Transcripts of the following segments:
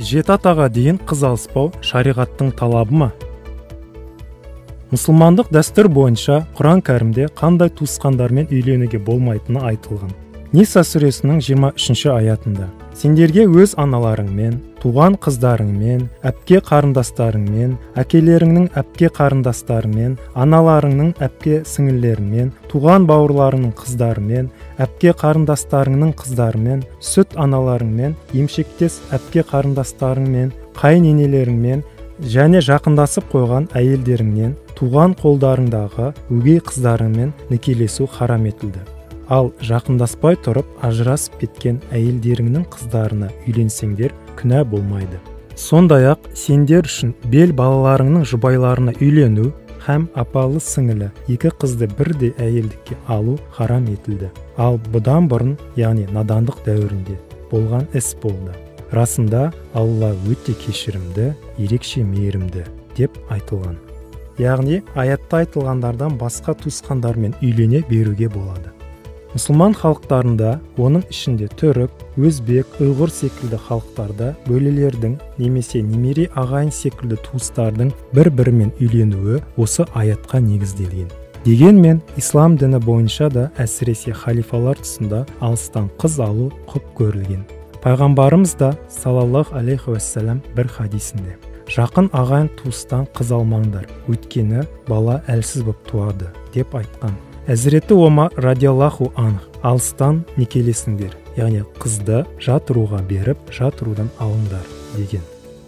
Жеті атаға дейін қыз алыспау шариғаттың талабы ма? Мұсылмандық дәстүр бойынша Құран кәрімде қандай туысқандармен үйленуге болмайтыны айтылған. Ниса сүресінің 23 аятында: сендерге өз аналарыңмен, туған қыздарыңмен, әпке қарындастарыңмен, әкелеріңнің әпке қарындастарымен, аналарыңның әпке сіңіллерімен, туған бауырларыңның қыздарымен, әпке қарындастарыңның қыздарымен, сүт аналарыңмен, емшектес әпке қарындастарыңмен, қайыненелеріңмен және жақындасып қойған әйелдеріңнен, туған қолдарыңдағы өгей қыздарыңмен некелесу харам етілді. Ал жақындаспай тұрып ажырасып кеткен әйелдеріңнің қыздарына үйленсеңдер күнә болмайды. Сондай-ақ сендер үшін бел балаларыңның жұбайларына үйлену һәм апалы сіңілі екі қызды бірдей әйелдікке алу харам етілді. Ал бұдан бұрын, яғни надандық дәуірінде болған іс болды. Расында Алла өте кешірімді, ерекше мейірімді деп айтылған. Яғни аятта айтылғандардан басқа туысқандармен үйлене беруге болады. Мұсылман халықтарында, оның ішінде түрік, өзбек, ұйғыр секілді халықтарда бөлелердің немесе немере ағайын секілді туыстардың бір-бірімен үйленуі осы аятқа негізделген. Дегенмен, ислам діні бойынша да әсіресе халифалар тұсында алыстан қыз алу құп көрілген. Пайғамбарымыз да саллаллаху алейхи уассалам бір хадисінде: жақын ағайын туыстан қыз алмаңдар, өйткені бала әлсіз болып туады деп айтқан. Әзіреті Омар радиаллаху анх: алыстан некелесіңдер, яғни қызды жат руға беріп, жат рудан алыңдар деген.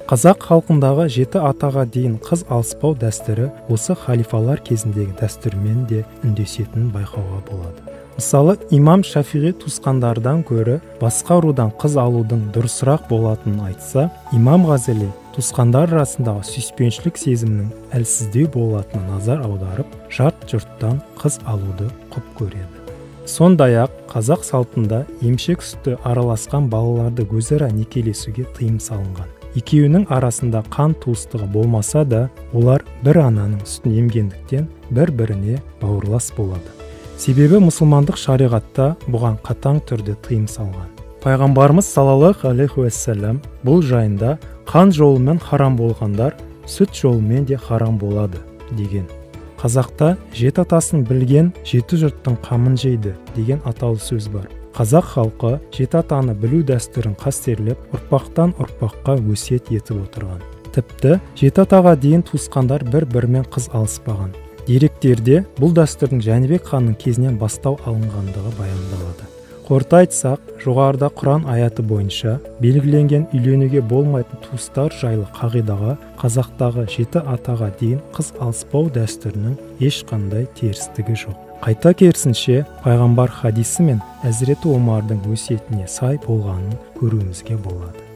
Қазақ халқындағы жеті атаға дейін қыз алыспау дәстүрі осы халифалар кезіндегі дәстүрмен де үндесетінін байқауға болады. Мысалы, имам Шафиғи туысқандардан көрі басқа рудан қыз алудың дұрысырақ болатынын айтса, имам Ғазали туысқандар арасындағы сүйіспеншілік сезімнің әлсіздеу болатынына назар аударып, жат жұрттан қыз алуды құп көреді. Сондай-ақ қазақ салтында емшек сүті араласқан балаларды өзара некелесуге тыйым салынған. Екеуінің арасында қан туыстығы болмаса да, олар бір ананың сүтін емгендіктен бір-біріне бауырлас болады. Себебі мұсылмандық шариғатта бұған қатаң түрде тыйым салған. Пайғамбарымыз саллаллаху алейхи уассалам бұл жайында қан жолымен харам болғандар сүт жолымен де харам болады деген. Қазақта жеті атасын білген жеті жұрттың қамын жейді деген аталы сөз бар. Қазақ халқы жеті атаны білу дәстүрін қастерлеп, ұрпақтан ұрпаққа өсиет етіп отырған. Тіпті жеті атаға дейін туысқандар бір-бірімен қыз алыспаған. Деректерде бұл дәстүрдің Жәнібек ханның кезінен бастау алынғандығы баяндалады. Қорыта айтсақ, жоғарыда Құран аяты бойынша белгіленген үйленуге болмайтын туыстар жайлы қағидаға қазақтағы жеті атаға дейін қыз алыспау дәстүрінің ешқандай терістігі жоқ. Қайта керісінше, пайғамбар хадисі мен Әзіреті Омардың өсиетіне сай болғанын көруімізге болады.